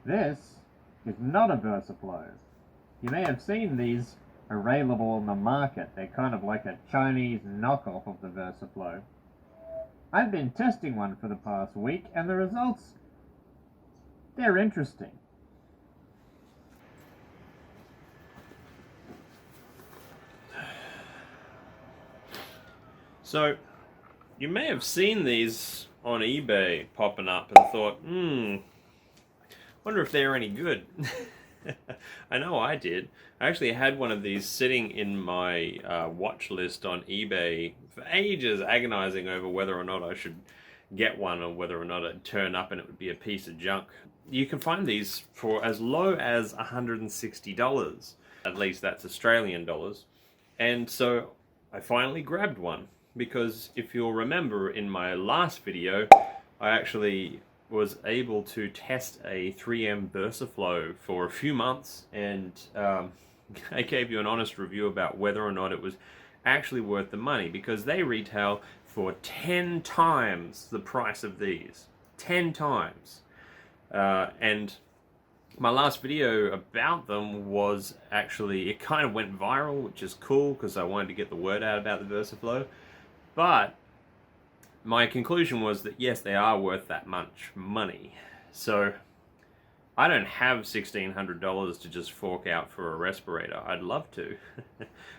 This is not a VersaFlo. You may have seen these available on the market. They're kind of like a Chinese knockoff of the VersaFlo. I've been testing one for the past week, and the results, they're interesting. So, you may have seen these on eBay popping up and thought, wonder if they're any good. I know I did. I actually had one of these sitting in my watch list on eBay for ages, agonizing over whether or not I should get one or whether or not it'd turn up and it would be a piece of junk. You can find these for as low as $160. At least that's Australian dollars. And so I finally grabbed one because if you'll remember in my last video, I actually was able to test a 3M VersaFlo for a few months, and I gave you an honest review about whether or not it was actually worth the money, because they retail for 10 times the price of these. 10 times. And my last video about them was actually, it kind of went viral, which is cool because I wanted to get the word out about the VersaFlo. But my conclusion was that yes, they are worth that much money. So I don't have $1,600 to just fork out for a respirator. I'd love to.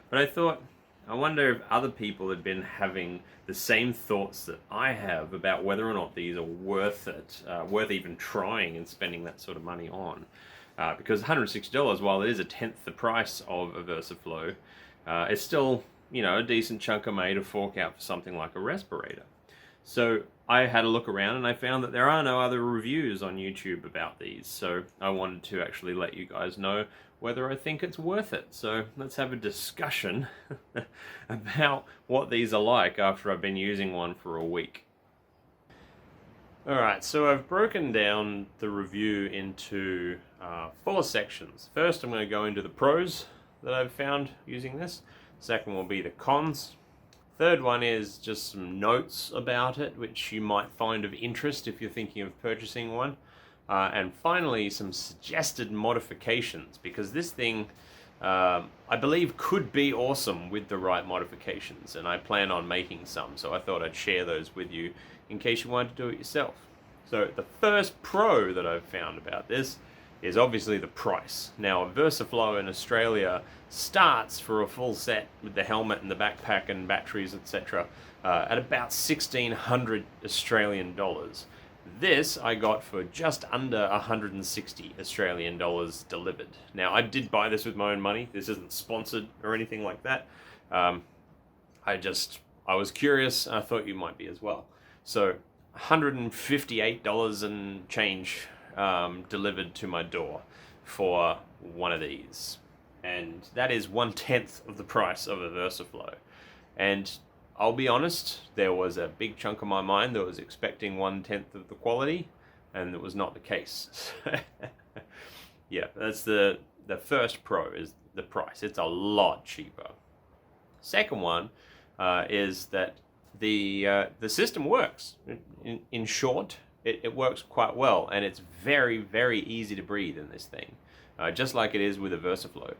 But I thought, I wonder if other people had been having the same thoughts that I have about whether or not these are worth it, worth even trying and spending that sort of money on. Because $160, while it is a tenth the price of a VersaFlo, it's still, you know, a decent chunk of money to fork out for something like a respirator. So I had a look around and I found that there are no other reviews on YouTube about these. So I wanted to actually let you guys know whether I think it's worth it. So let's have a discussion about what these are like after I've been using one for a week. Alright, so I've broken down the review into 4 sections. First, I'm going to go into the pros that I've found using this. Second will be the cons. Third one is just some notes about it, which you might find of interest if you're thinking of purchasing one. And finally, some suggested modifications, because this thing, I believe, could be awesome with the right modifications, and I plan on making some, so I thought I'd share those with you in case you wanted to do it yourself. So the first pro that I've found about this is obviously the price. Now, a VersaFlo in Australia starts for a full set with the helmet and the backpack and batteries, etc., at about 1,600 Australian dollars. This I got for just under 160 Australian dollars delivered. Now, I did buy this with my own money. This isn't sponsored or anything like that. I was curious, and I thought you might be as well. So, $158 and change delivered to my door for one of these. And that is 1/10 of the price of a VersaFlo. And I'll be honest, there was a big chunk of my mind that was expecting 1/10 of the quality, and it was not the case. Yeah, that's the first pro, is the price. It's a lot cheaper. Second one is that the system works. In short, it works quite well, and it's very, very easy to breathe in this thing, just like it is with a VersaFlo.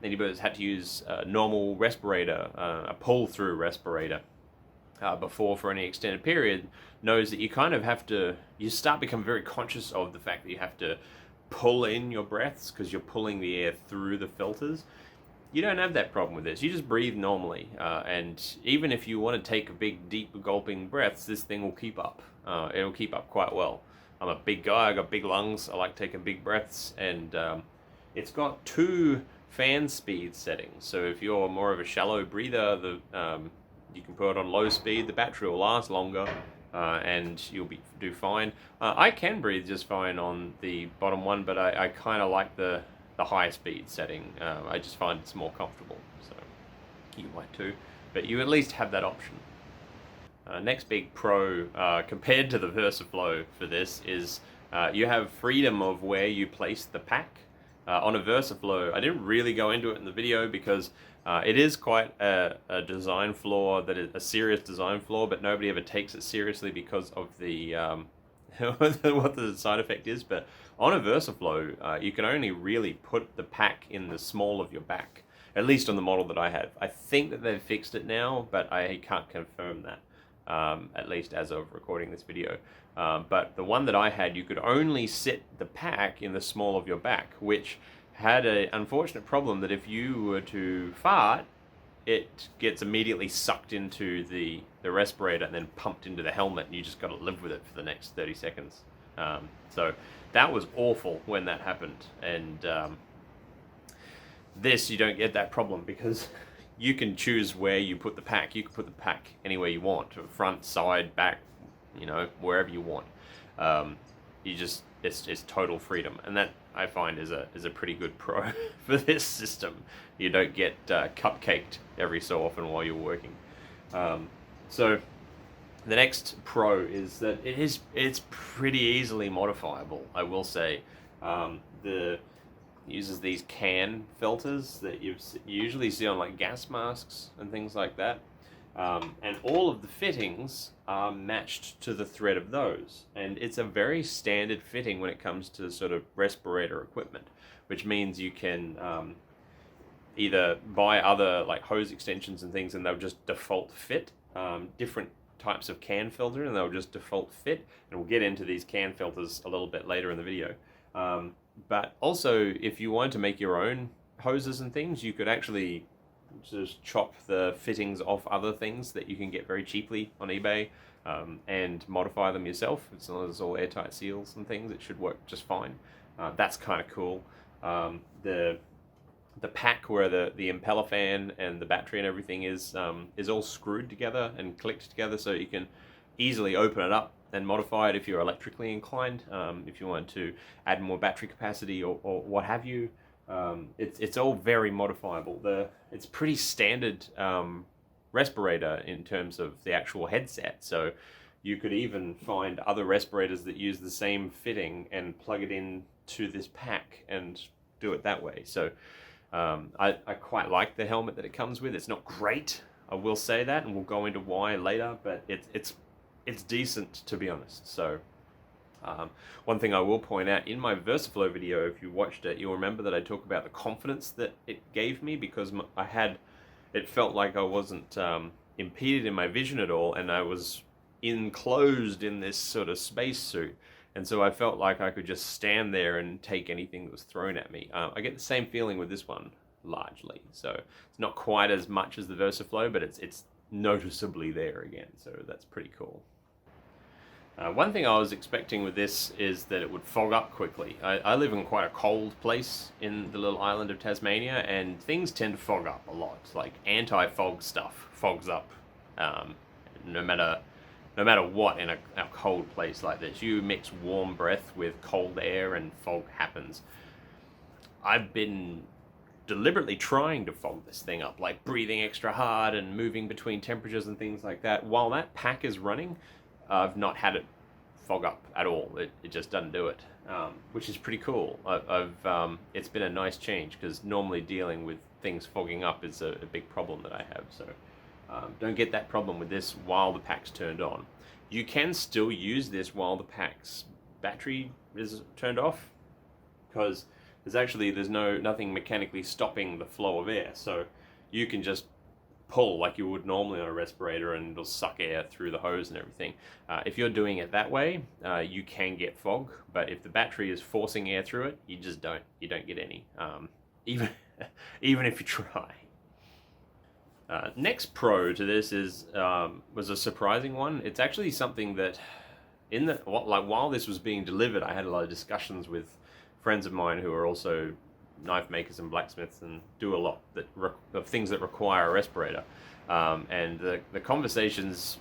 Anybody that's had to use a normal respirator, a pull-through respirator, before for any extended period, knows that you kind of have to, you start becoming very conscious of the fact that you have to pull in your breaths because you're pulling the air through the filters. You don't have that problem with this. You just breathe normally, and even if you want to take a big, deep, gulping breaths, this thing will keep up. It'll keep up quite well. I'm a big guy, I got big lungs, I like taking big breaths, and it's got 2 fan speed settings. So if you're more of a shallow breather, you can put it on low speed, the battery will last longer, and you'll do fine. I can breathe just fine on the bottom one, but I kind of like the high speed setting. I just find it's more comfortable, so you might too, but you at least have that option. Next big pro compared to the VersaFlo for this is you have freedom of where you place the pack. On a VersaFlo, I didn't really go into it in the video because it is quite a design flaw, that is a serious design flaw, but nobody ever takes it seriously because of the what the side effect is, but on a VersaFlo, you can only really put the pack in the small of your back, at least on the model that I have. I think that they've fixed it now, but I can't confirm that, at least as of recording this video. But the one that I had, you could only sit the pack in the small of your back, which had an unfortunate problem that if you were to fart, it gets immediately sucked into the respirator and then pumped into the helmet, and you just got to live with it for the next 30 seconds. So that was awful when that happened. And this, you don't get that problem because you can choose where you put the pack. You can put the pack anywhere you want, front, side, back, wherever you want. It's total freedom, and that I find is a pretty good pro for this system. You don't get cupcaked every so often while you're working. So the next pro is that it's pretty easily modifiable, I will say. Uses these can filters that you usually see on like gas masks and things like that. And all of the fittings are matched to the thread of those. And it's a very standard fitting when it comes to sort of respirator equipment, which means you can either buy other like hose extensions and things and they'll just default fit, different types of can filter and they'll just default fit. And we'll get into these can filters a little bit later in the video. But also, if you wanted to make your own hoses and things, you could actually just chop the fittings off other things that you can get very cheaply on eBay, and modify them yourself. As long as it's all airtight seals and things, it should work just fine. That's kind of cool. The pack where the impeller fan and the battery and everything is all screwed together and clicked together, so you can easily open it up and modify it if you're electrically inclined. If you want to add more battery capacity or what have you. It's all very modifiable. It's pretty standard respirator in terms of the actual headset. So you could even find other respirators that use the same fitting and plug it in to this pack and do it that way. So I quite like the helmet that it comes with. It's not great, I will say that, and we'll go into why later, but it's decent, to be honest. So one thing I will point out, in my VersaFlo video, if you watched it, you'll remember that I talk about the confidence that it gave me, because it felt like I wasn't impeded in my vision at all, and I was enclosed in this sort of spacesuit, and so I felt like I could just stand there and take anything that was thrown at me. I get the same feeling with this one, largely. So it's not quite as much as the VersaFlo, but it's noticeably there again, so that's pretty cool. One thing I was expecting with this is that it would fog up quickly. I live in quite a cold place in the little island of Tasmania, and things tend to fog up a lot. Like anti-fog stuff fogs up no matter what in a cold place like this. You mix warm breath with cold air and fog happens. I've been deliberately trying to fog this thing up, like breathing extra hard and moving between temperatures and things like that. While that pack is running, I've not had it fog up at all. It just doesn't do it, which is pretty cool. It's been a nice change, because normally dealing with things fogging up is a big problem that I have. So don't get that problem with this while the pack's turned on. You can still use this while the pack's battery is turned off, because there's nothing mechanically stopping the flow of air. So you can just pull like you would normally on a respirator, and it'll suck air through the hose and everything. If you're doing it that way, you can get fog, but if the battery is forcing air through it, you don't get any, even if you try. Next pro to this was a surprising one. It's actually something that while this was being delivered, I had a lot of discussions with friends of mine who are also knife makers and blacksmiths and do a lot of things that require a respirator. And the conversations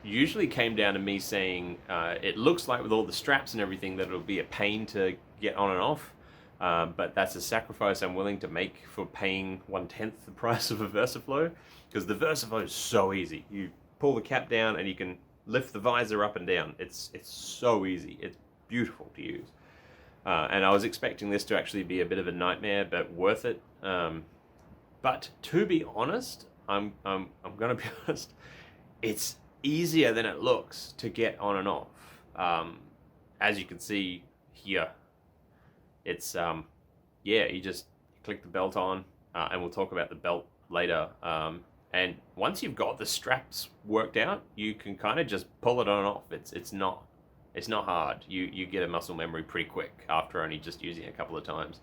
usually came down to me saying, it looks like with all the straps and everything that it'll be a pain to get on and off, but that's a sacrifice I'm willing to make for paying 1/10 the price of a VersaFlo, because the VersaFlo is so easy. You pull the cap down and you can lift the visor up and down. It's so easy. It's beautiful to use. And I was expecting this to actually be a bit of a nightmare, but worth it. But to be honest, I'm gonna be honest, it's easier than it looks to get on and off. as you can see here, it's yeah, you just click the belt on, and we'll talk about the belt later. And once you've got the straps worked out, you can kind of just pull it on and off. It's not hard. You get a muscle memory pretty quick after only just using it a couple of times.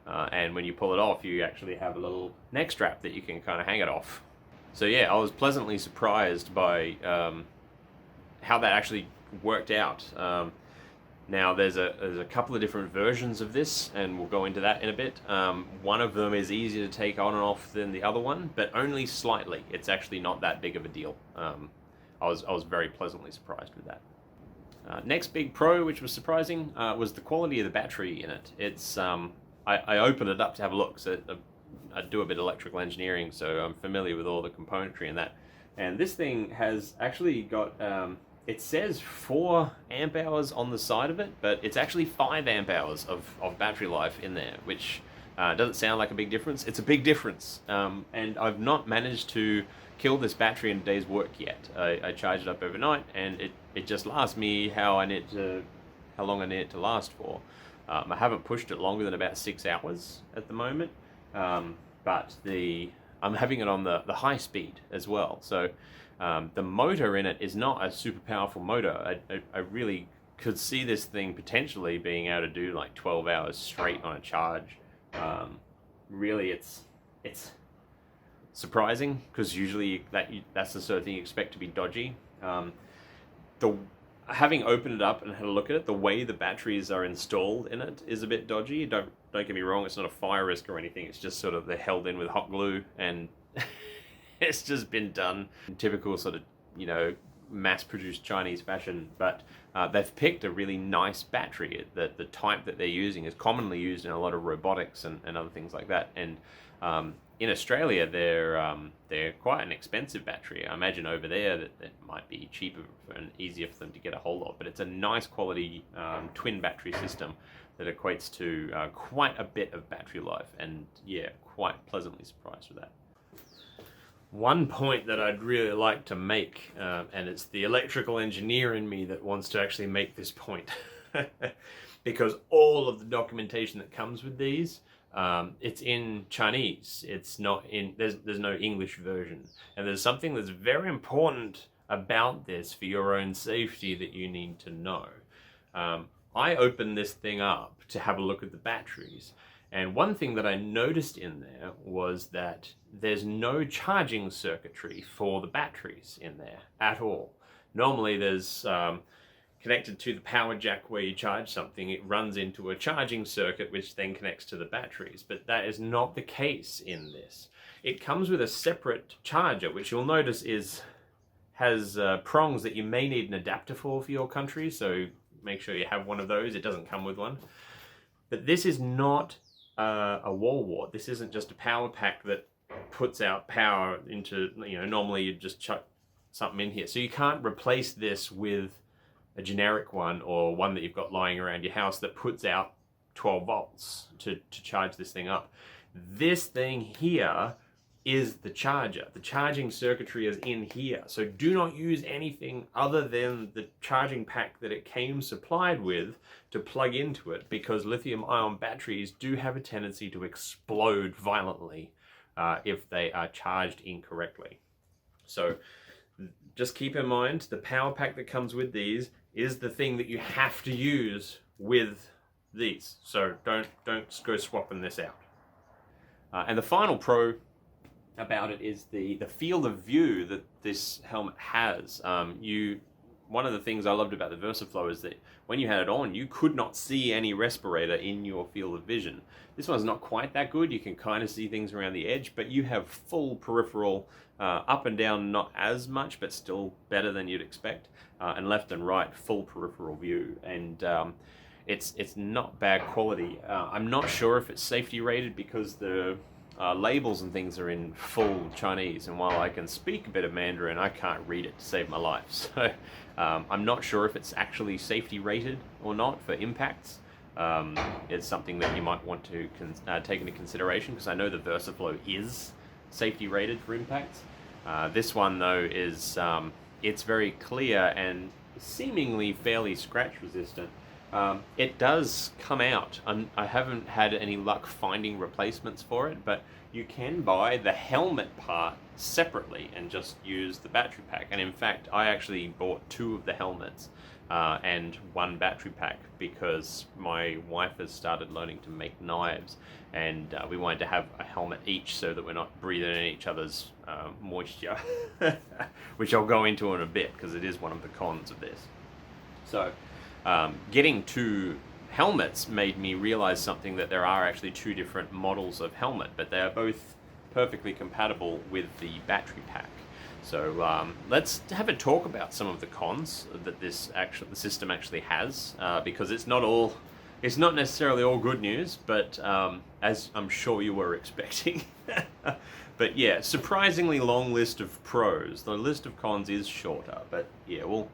And when you pull it off, you actually have a little neck strap that you can kind of hang it off. So yeah, I was pleasantly surprised by how that actually worked out. Now there's a couple of different versions of this, and we'll go into that in a bit. One of them is easier to take on and off than the other one, but only slightly. It's actually not that big of a deal. I was very pleasantly surprised with that. Next big pro, which was surprising, was the quality of the battery in it. It's I opened it up to have a look. So I do a bit of electrical engineering, so I'm familiar with all the componentry and that. And this thing has actually got, it says 4 amp hours on the side of it, but it's actually 5 amp hours of battery life in there, which doesn't sound like a big difference. It's a big difference. And I've not managed to kill this battery in a day's work yet. I charged it up overnight, and it just lasts me how long I need it to last for. I haven't pushed it longer than about 6 hours at the moment, but I'm having it on the high speed as well. So the motor in it is not a super powerful motor. I really could see this thing potentially being able to do like 12 hours straight on a charge. Really, it's surprising, because usually that's the sort of thing you expect to be dodgy. Having opened it up and had a look at it, the way the batteries are installed in it is a bit dodgy. Don't get me wrong, it's not a fire risk or anything. It's just sort of they're held in with hot glue, and it's just been done in typical sort of, mass-produced Chinese fashion. But they've picked a really nice battery. The type that they're using is commonly used in a lot of robotics and other things like that. And in Australia, they're quite an expensive battery. I imagine over there that it might be cheaper and easier for them to get a hold of. But it's a nice quality twin battery system that equates to quite a bit of battery life. And yeah, quite pleasantly surprised with that. One point that I'd really like to make, and it's the electrical engineer in me that wants to actually make this point, because all of the documentation that comes with these, it's in Chinese. It's not in, there's no English version. And there's something that's very important about this for your own safety that you need to know. I opened this thing up to have a look at the batteries. And one thing that I noticed in there was that there's no charging circuitry for the batteries in there at all. Normally there's connected to the power jack where you charge something, it runs into a charging circuit which then connects to the batteries, but that is not the case in this. It comes with a separate charger, which you'll notice has prongs that you may need an adapter for your country, so make sure you have one of those. It doesn't come with one. But this is not a wall wart. This isn't just a power pack that puts out power into, normally you just chuck something in here. So you can't replace this with a generic one, or one that you've got lying around your house that puts out 12 volts to charge this thing up. This thing here is the charger. The charging circuitry is in here. So do not use anything other than the charging pack that it came supplied with to plug into it, because lithium-ion batteries do have a tendency to explode violently if they are charged incorrectly. So just keep in mind, the power pack that comes with these is the thing that you have to use with these. So don't go swapping this out. And the final pro about it is the field of view that this helmet has. One of the things I loved about the VersaFlo is that when you had it on, you could not see any respirator in your field of vision. This one's not quite that good. You can kind of see things around the edge, but you have full peripheral, up and down not as much, but still better than you'd expect, and left and right full peripheral view. And it's not bad quality. I'm not sure if it's safety rated, because the labels and things are in full Chinese, and while I can speak a bit of Mandarin, I can't read it to save my life. So I'm not sure if it's actually safety rated or not for impacts. It's something that you might want to take into consideration, because I know the VersaFlo is safety rated for impacts. This one though is it's very clear and seemingly fairly scratch resistant. It does come out, and I haven't had any luck finding replacements for it, but you can buy the helmet part separately and just use the battery pack. And in fact, I actually bought 2 of the helmets and 1 battery pack because my wife has started learning to make knives, and we wanted to have a helmet each so that we're not breathing in each other's moisture, which I'll go into in a bit because it is one of the cons of this. So getting 2 helmets made me realize something, that there are actually 2 different models of helmet, but they are both perfectly compatible with the battery pack. So let's have a talk about some of the cons that the system actually has, because it's not necessarily all good news, but as I'm sure you were expecting. But yeah, surprisingly long list of pros. The list of cons is shorter, but yeah, well,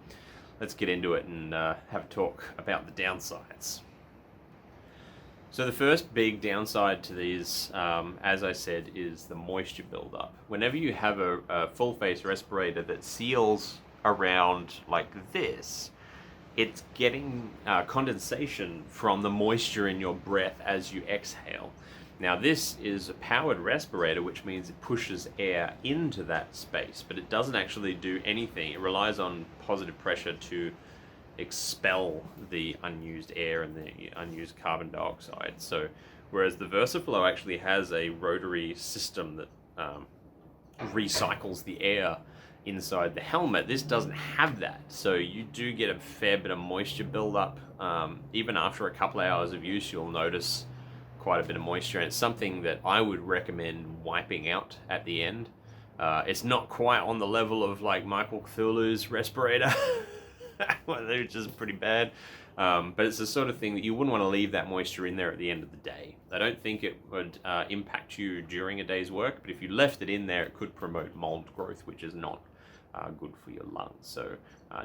let's get into it and have a talk about the downsides. So the first big downside to these, as I said, is the moisture buildup. Whenever you have a full face respirator that seals around like this, it's getting condensation from the moisture in your breath as you exhale. Now this is a powered respirator, which means it pushes air into that space, but it doesn't actually do anything. It relies on positive pressure to expel the unused air and the unused carbon dioxide. So whereas the VersaFlo actually has a rotary system that recycles the air inside the helmet, this doesn't have that. So you do get a fair bit of moisture buildup. Even after a couple of hours of use, you'll notice quite a bit of moisture, and it's something that I would recommend wiping out at the end. It's not quite on the level of like Michael Cthulhu's respirator, which is pretty bad, but it's the sort of thing that you wouldn't want to leave that moisture in there at the end of the day. I don't think it would impact you during a day's work, but if you left it in there, it could promote mold growth, which is not good for your lungs. So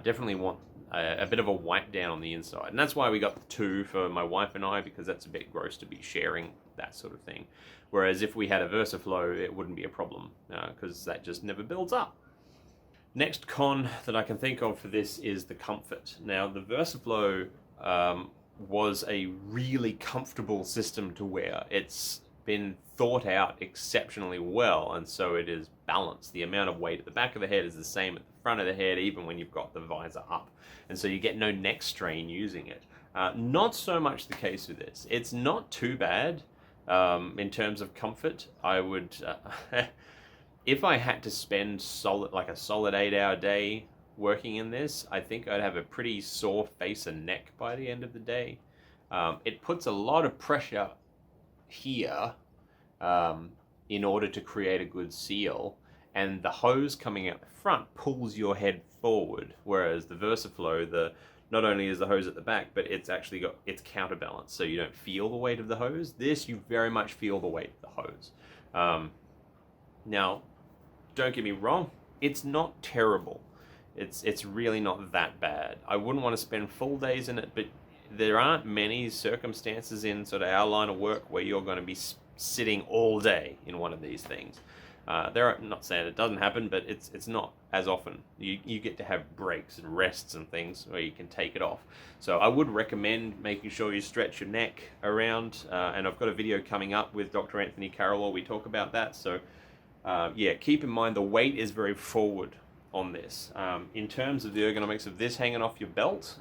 definitely want a bit of a wipe down on the inside, and that's why we got the 2 for my wife and I, because that's a bit gross to be sharing that sort of thing. Whereas if we had a VersaFlo, it wouldn't be a problem because that just never builds up. Next con that I can think of for this is the comfort. Now the VersaFlo was a really comfortable system to wear. It's been thought out exceptionally well, and so it is balanced. The amount of weight at the back of the head is the same at the front of the head, even when you've got the visor up, and so you get no neck strain using it. Not so much the case with this. It's not too bad in terms of comfort. I would if I had to spend a solid 8-hour day working in this, I think I'd have a pretty sore face and neck by the end of the day. It puts a lot of pressure here in order to create a good seal, and the hose coming out the front pulls your head forward, whereas the VersaFlo, not only is the hose at the back, but it's actually got its counterbalance, so you don't feel the weight of the hose. This, you very much feel the weight of the hose. Now, don't get me wrong, it's not terrible. It's really not that bad. I wouldn't want to spend full days in it, but there aren't many circumstances in sort of our line of work where you're going to be sitting all day in one of these things. I'm not saying it doesn't happen, but it's not as often. You get to have breaks and rests and things where you can take it off. So I would recommend making sure you stretch your neck around, and I've got a video coming up with Dr. Anthony Carroll where we talk about that. So yeah, keep in mind the weight is very forward on this. In terms of the ergonomics of this hanging off your belt,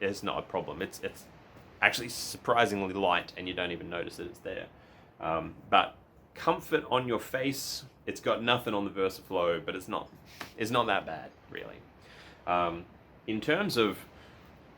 it's not a problem. It's actually surprisingly light, and you don't even notice that it's there. But comfort on your face, it's got nothing on the VersaFlo, but it's not that bad, really. In terms of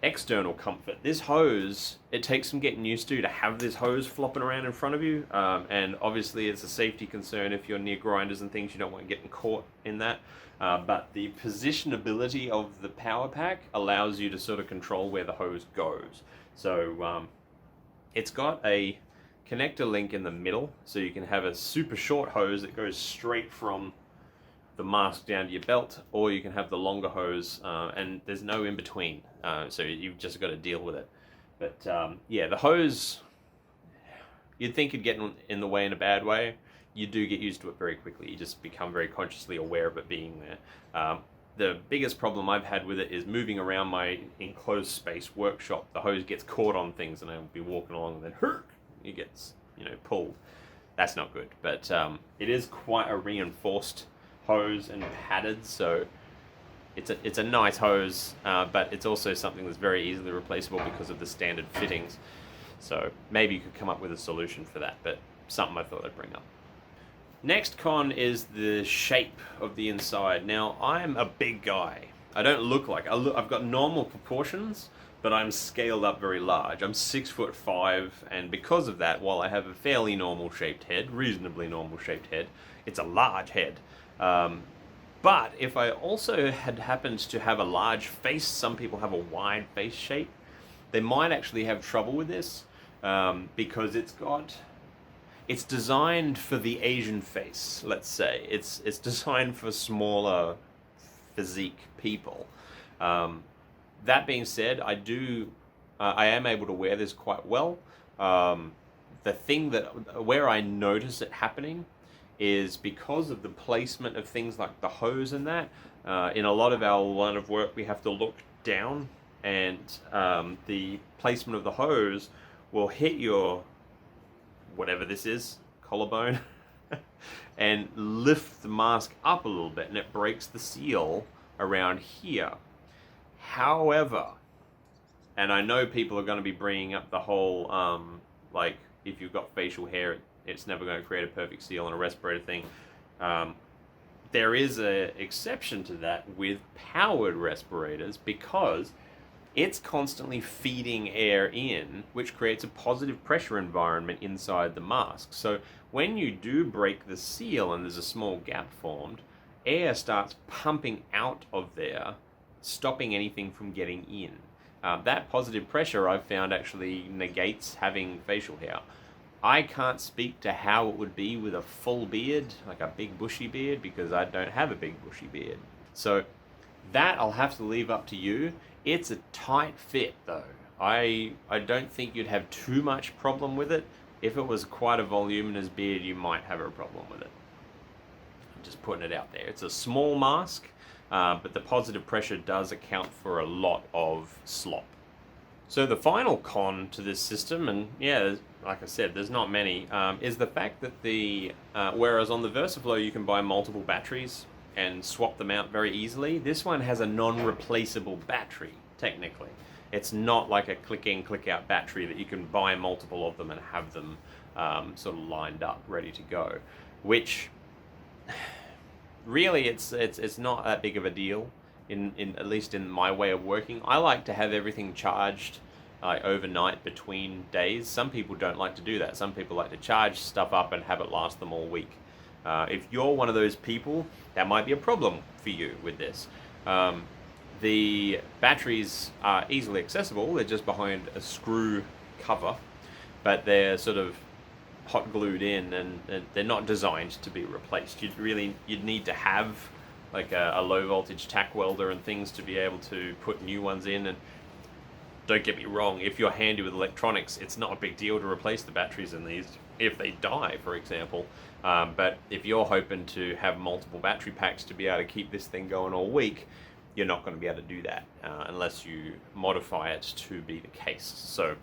external comfort, this hose, it takes some getting used to have this hose flopping around in front of you, and obviously it's a safety concern if you're near grinders and things. You don't want getting caught in that, but the positionability of the power pack allows you to sort of control where the hose goes. So it's got a connector link in the middle, so you can have a super short hose that goes straight from the mask down to your belt, or you can have the longer hose, and there's no in between, so you've just got to deal with it. But yeah, the hose, you'd think it'd get in the way in a bad way. You do get used to it very quickly. You just become very consciously aware of it being there. the biggest problem I've had with it is moving around my enclosed space workshop. The hose gets caught on things, and I'll be walking along, and then it gets, pulled. That's not good. But it is quite a reinforced hose and padded, so it's a nice hose, but it's also something that's very easily replaceable because of the standard fittings. So maybe you could come up with a solution for that, but something I thought I'd bring up. Next con is the shape of the inside. Now, I'm a big guy. I don't look like I've got normal proportions, but I'm scaled up very large. I'm 6'5", and because of that, while I have a fairly normal shaped head, reasonably normal shaped head, it's a large head. But if I also had happened to have a large face, some people have a wide face shape, they might actually have trouble with this, because it's designed for the Asian face, let's say. It's designed for smaller physique people. That being said, I am able to wear this quite well. The thing where I notice it happening is because of the placement of things like the hose and that. In a lot of our line of work, we have to look down, and the placement of the hose will hit your whatever this is, collarbone, and lift the mask up a little bit, and it breaks the seal around here. However, and I know people are going to be bringing up the whole, like, if you've got facial hair, it's never going to create a perfect seal on a respirator thing. There is an exception to that with powered respirators, because it's constantly feeding air in, which creates a positive pressure environment inside the mask. So when you do break the seal and there's a small gap formed, air starts pumping out of there, stopping anything from getting in. That positive pressure, I've found, actually negates having facial hair. I can't speak to how it would be with a full beard, like a big bushy beard, because I don't have a big bushy beard. So that I'll have to leave up to you. It's a tight fit, though. I don't think you'd have too much problem with it. If it was quite a voluminous beard, you might have a problem with it. I'm just putting it out there. It's a small mask, but the positive pressure does account for a lot of slop. So the final con to this system, and yeah, like I said, there's not many, is the fact that whereas on the VersaFlo you can buy multiple batteries and swap them out very easily, this one has a non-replaceable battery, technically. It's not like a click-in, click-out battery that you can buy multiple of them and have them sort of lined up, ready to go, which really it's not that big of a deal, at least in my way of working. I like to have everything charged overnight between days. Some people don't like to do that. Some people like to charge stuff up and have it last them all week. If you're one of those people, that might be a problem for you with this. The batteries are easily accessible. They're just behind a screw cover, but they're sort of hot glued in, and they're not designed to be replaced. You'd need to have like a low voltage tack welder and things to be able to put new ones in. And don't get me wrong, if you're handy with electronics, it's not a big deal to replace the batteries in these if they die, for example. But if you're hoping to have multiple battery packs to be able to keep this thing going all week, you're not going to be able to do that unless you modify it to be the case. So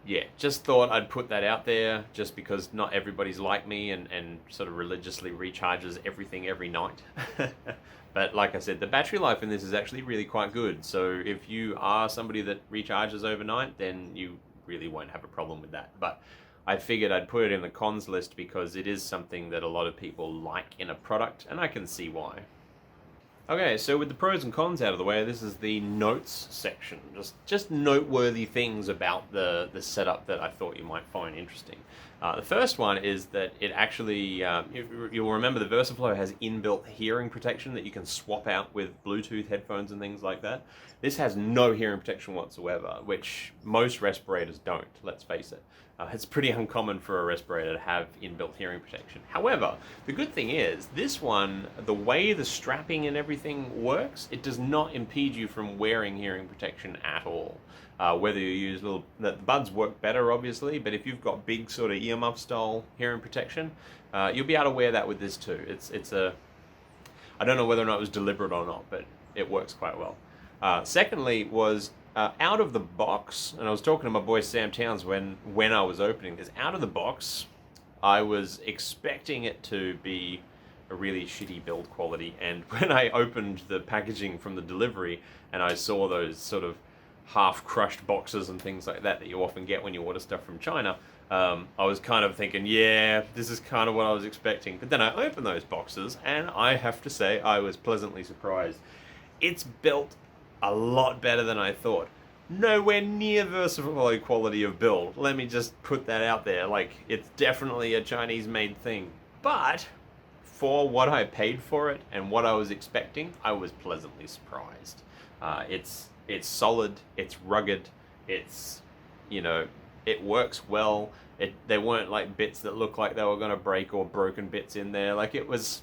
yeah, just thought I'd put that out there, just because not everybody's like me and sort of religiously recharges everything every night. But like I said, the battery life in this is actually really quite good. So if you are somebody that recharges overnight, then you really won't have a problem with that. But I figured I'd put it in the cons list because it is something that a lot of people like in a product, and I can see why. Okay, so with the pros and cons out of the way, this is the notes section. Just noteworthy things about the setup that I thought you might find interesting. The first one is that it actually, you'll remember the VersaFlo has inbuilt hearing protection that you can swap out with Bluetooth headphones and things like that. This has no hearing protection whatsoever, which most respirators don't, let's face it. It's pretty uncommon for a respirator to have inbuilt hearing protection. However, the good thing is, this one, the way the strapping and everything works, it does not impede you from wearing hearing protection at all. Whether you use the buds work better, obviously, but if you've got big sort of earmuff style hearing protection, you'll be able to wear that with this too. I don't know whether or not it was deliberate or not, but it works quite well. Secondly was out of the box, and I was talking to my boy Sam Towns when I was opening this. Out of the box, I was expecting it to be a really shitty build quality, and when I opened the packaging from the delivery and I saw those sort of half-crushed boxes and things like that you often get when you order stuff from China, I was kind of thinking, yeah, this is kind of what I was expecting. But then I opened those boxes, and I have to say I was pleasantly surprised. It's built a lot better than I thought. Nowhere near VersaFlo quality of build. Let me just put that out there. Like, it's definitely a Chinese-made thing. But for what I paid for it and what I was expecting, I was pleasantly surprised. It's solid, it's rugged, it's, you know, it works well. There weren't like bits that looked like they were going to break or broken bits in there. Like it was,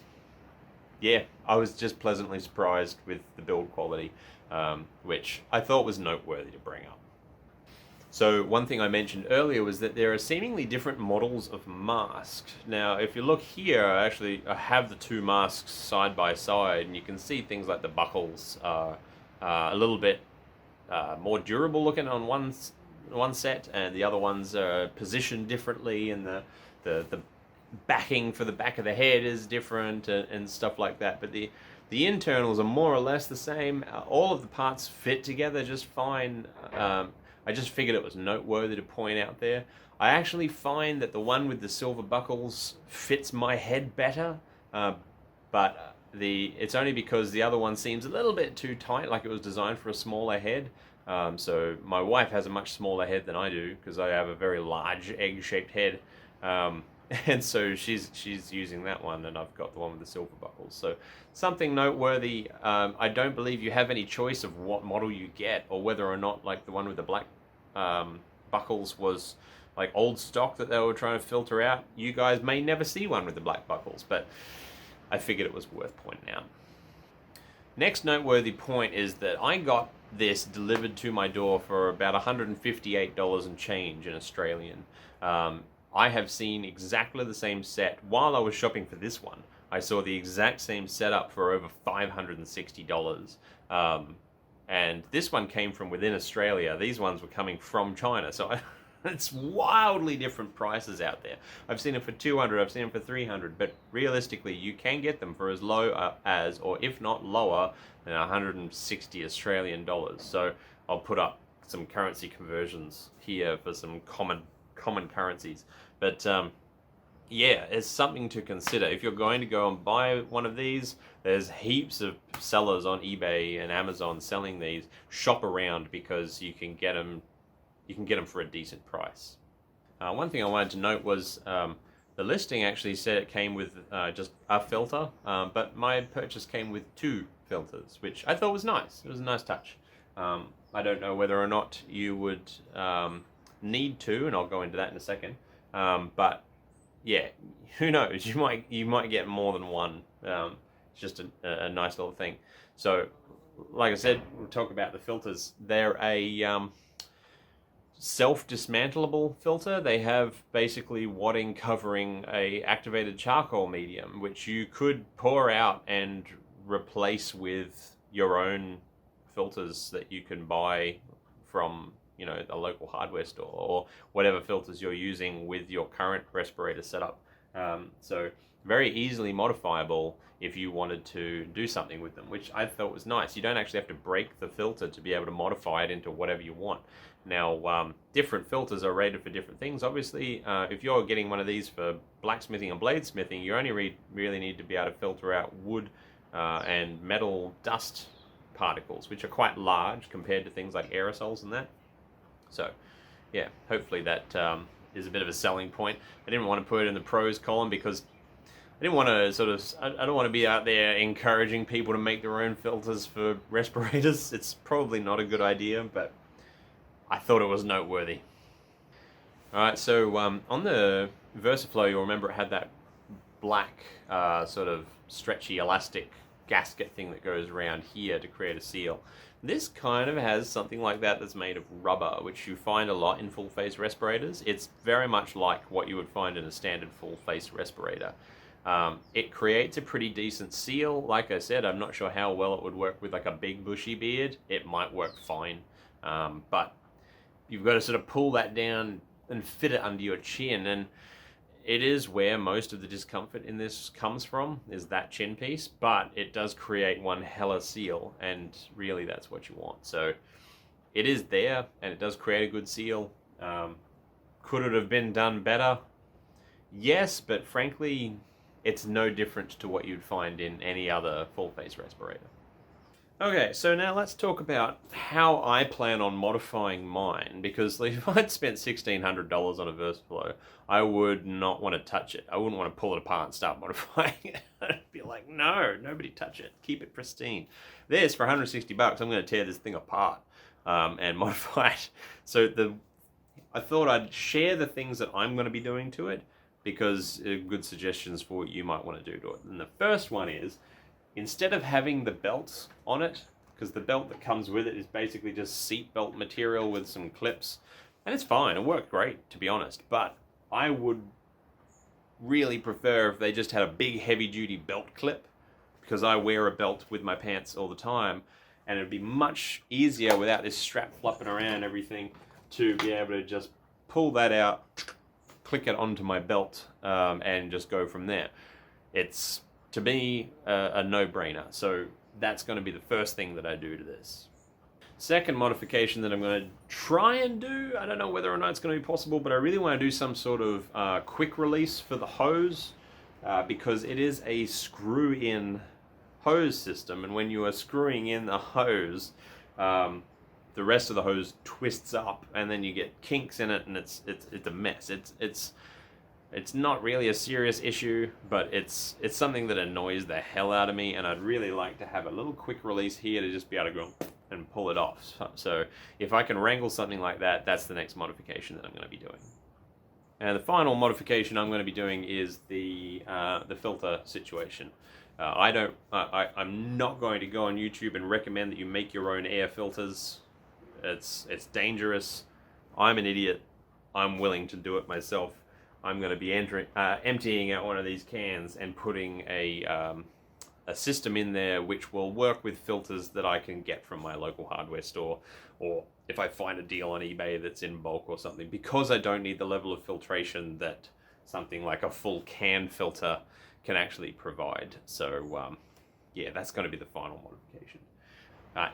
yeah, I was just pleasantly surprised with the build quality, which I thought was noteworthy to bring up. So one thing I mentioned earlier was that there are seemingly different models of mask. Now, if you look here, I have the two masks side by side, and you can see things like the buckles are a little bit more durable looking on one set, and the other ones are positioned differently, and the backing for the back of the head is different, and stuff like that. But the internals are more or less the same. All of the parts fit together just fine. I just figured it was noteworthy to point out there. I actually find that the one with the silver buckles fits my head better, but it's only because the other one seems a little bit too tight, like it was designed for a smaller head. So my wife has a much smaller head than I do because I have a very large egg-shaped head, and so she's using that one, and I've got the one with the silver buckles. So something noteworthy. I don't believe you have any choice of what model you get, or whether or not like the one with the black buckles was like old stock that they were trying to filter out. You guys may never see one with the black buckles, but I figured it was worth pointing out. Next noteworthy point is that I got this delivered to my door for about $158 and change in Australian. I have seen exactly the same set while I was shopping for this one. I saw the exact same setup for over $560. And this one came from within Australia. These ones were coming from China. So it's wildly different prices out there. I've seen them for $200, I've seen them for $300, but realistically, you can get them for as low as, or if not lower, than 160 Australian dollars. So I'll put up some currency conversions here for some common currencies. But yeah, it's something to consider. If you're going to go and buy one of these, there's heaps of sellers on eBay and Amazon selling these. Shop around because you can get them for a decent price. One thing I wanted to note was the listing actually said it came with just a filter, but my purchase came with 2 filters, which I thought was nice. It was a nice touch. I don't know whether or not you would need to, and I'll go into that in a second. But yeah, who knows? You might get more than one. It's just a nice little thing. So, like I said, we'll talk about the filters. They're a self-dismantleable filter. They have basically wadding covering a activated charcoal medium, which you could pour out and replace with your own filters that you can buy from, you know, a local hardware store, or whatever filters you're using with your current respirator setup. So very easily modifiable if you wanted to do something with them, which I thought was nice. You don't actually have to break the filter to be able to modify it into whatever you want. Now, different filters are rated for different things. Obviously, if you're getting one of these for blacksmithing and bladesmithing, you only really need to be able to filter out wood and metal dust particles, which are quite large compared to things like aerosols and that. So, yeah, hopefully that is a bit of a selling point. I didn't want to put it in the pros column because I didn't want to I don't want to be out there encouraging people to make their own filters for respirators. It's probably not a good idea, but I thought it was noteworthy. Alright, so on the VersaFlo, you'll remember it had that black sort of stretchy elastic gasket thing that goes around here to create a seal. This kind of has something like that that's made of rubber, which you find a lot in full-face respirators. It's very much like what you would find in a standard full-face respirator. It creates a pretty decent seal. Like I said, I'm not sure how well it would work with like a big bushy beard. It might work fine, but you've got to sort of pull that down and fit it under your chin, and it is where most of the discomfort in this comes from, is that chin piece, but it does create one hella seal, and really that's what you want. So it is there, and it does create a good seal. Could it have been done better? Yes, but frankly, it's no different to what you'd find in any other full-face respirator. Okay, so now let's talk about how I plan on modifying mine, because if I'd spent $1,600 on a VersaFlo, I would not want to touch it. I wouldn't want to pull it apart and start modifying it. I'd be like, no, nobody touch it. Keep it pristine. This, for $160, I'm going to tear this thing apart and modify it. So I thought I'd share the things that I'm going to be doing to it, because good suggestions for what you might want to do to it. And the first one is, instead of having the belts on it, because the belt that comes with it is basically just seat belt material with some clips, and it's fine, it worked great, to be honest, but I would really prefer if they just had a big heavy duty belt clip, because I wear a belt with my pants all the time, and it'd be much easier without this strap flopping around everything to be able to just pull that out, click it onto my belt, and just go from there. It's, to me, a no-brainer. So that's going to be the first thing that I do to this. Second modification that I'm going to try and do, I don't know whether or not it's going to be possible, but I really want to do some sort of quick release for the hose, because it is a screw-in hose system, and when you are screwing in the hose, the rest of the hose twists up, and then you get kinks in it, and it's a mess. It's not really a serious issue, but it's something that annoys the hell out of me, and I'd really like to have a little quick release here to just be able to go and pull it off. So if I can wrangle something like that, that's the next modification that I'm going to be doing. And the final modification I'm going to be doing is the filter situation. I'm not going to go on YouTube and recommend that you make your own air filters. It's dangerous. I'm an idiot. I'm willing to do it myself. I'm going to be emptying out one of these cans and putting a system in there which will work with filters that I can get from my local hardware store, or if I find a deal on eBay that's in bulk or something, because I don't need the level of filtration that something like a full can filter can actually provide. So yeah, that's going to be the final modification.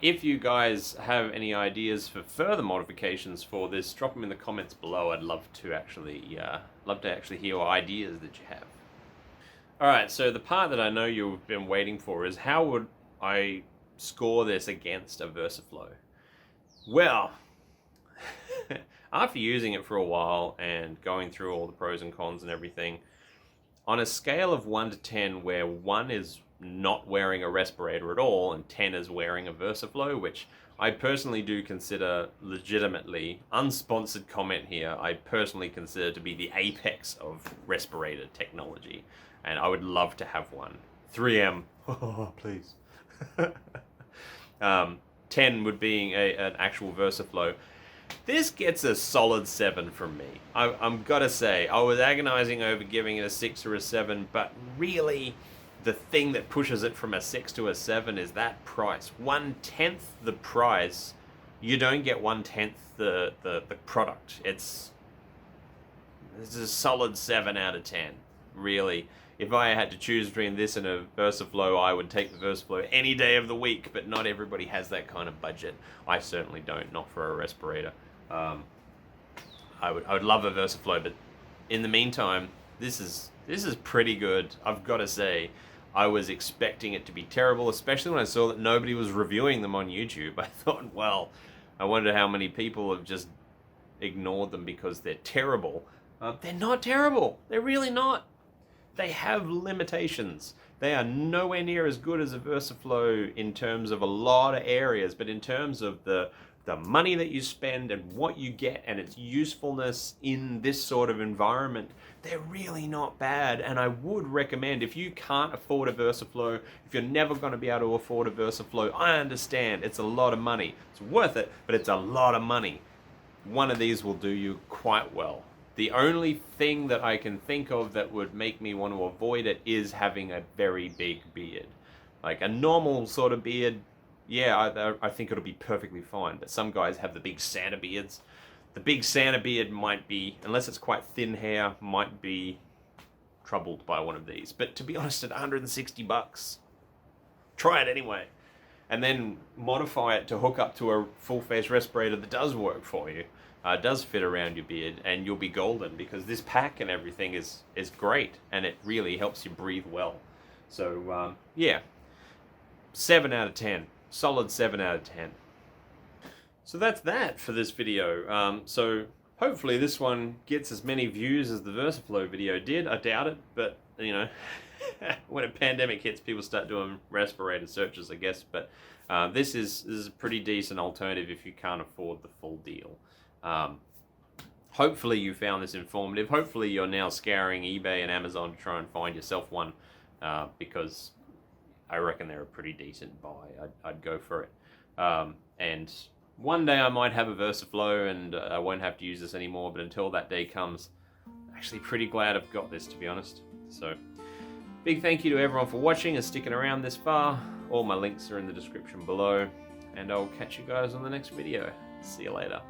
If you guys have any ideas for further modifications for this, drop them in the comments below. I'd love to actually hear ideas that you have. Alright, so the part that I know you've been waiting for is, how would I score this against a VersaFlo? Well, after using it for a while and going through all the pros and cons and everything, on a scale of 1 to 10, where 1 is not wearing a respirator at all and 10 is wearing a VersaFlo, which I personally do consider legitimately, unsponsored comment here, I personally consider to be the apex of respirator technology, and I would love to have one. 3M, oh, please. 10 would being an actual VersaFlo. This gets a solid 7 from me. I'm gotta say, I was agonizing over giving it a 6 or a 7, but really, the thing that pushes it from a 6 to a 7 is that price. 1/10 the price, you don't get 1/10 the product. It's a solid 7 out of 10, really. If I had to choose between this and a VersaFlo, I would take the VersaFlo any day of the week, but not everybody has that kind of budget. I certainly don't, not for a respirator. I would love a VersaFlo, but in the meantime, this is pretty good, I've got to say. I was expecting it to be terrible, especially when I saw that nobody was reviewing them on YouTube. I thought, well, I wonder how many people have just ignored them because they're terrible. They're not terrible. They're really not. They have limitations. They are nowhere near as good as a VersaFlo in terms of a lot of areas, but in terms of the money that you spend and what you get and its usefulness in this sort of environment, they're really not bad. And I would recommend, if you can't afford a VersaFlo, if you're never going to be able to afford a VersaFlo, I understand it's a lot of money. It's worth it, but it's a lot of money. One of these will do you quite well. The only thing that I can think of that would make me want to avoid it is having a very big beard. Like a normal sort of beard, yeah, I think it'll be perfectly fine. But some guys have the big Santa beards. The big Santa beard might be, unless it's quite thin hair, might be troubled by one of these. But to be honest, at $160, try it anyway. And then modify it to hook up to a full face respirator that does work for you. Does fit around your beard, and you'll be golden, because this pack and everything is great, and it really helps you breathe well. So yeah, 7 out of 10, solid 7 out of 10. So that's that for this video. So hopefully this one gets as many views as the VersaFlo video did. I doubt it, but you know, when a pandemic hits, people start doing respirator searches, I guess. But this is a pretty decent alternative if you can't afford the full deal. Hopefully you found this informative. Hopefully you're now scouring eBay and Amazon to try and find yourself one, because I reckon they're a pretty decent buy. I'd go for it. And one day I might have a VersaFlo and I won't have to use this anymore, but until that day comes, I'm actually pretty glad I've got this, to be honest. So big thank you to everyone for watching and sticking around this far. All my links are in the description below, and I'll catch you guys on the next video. See you later.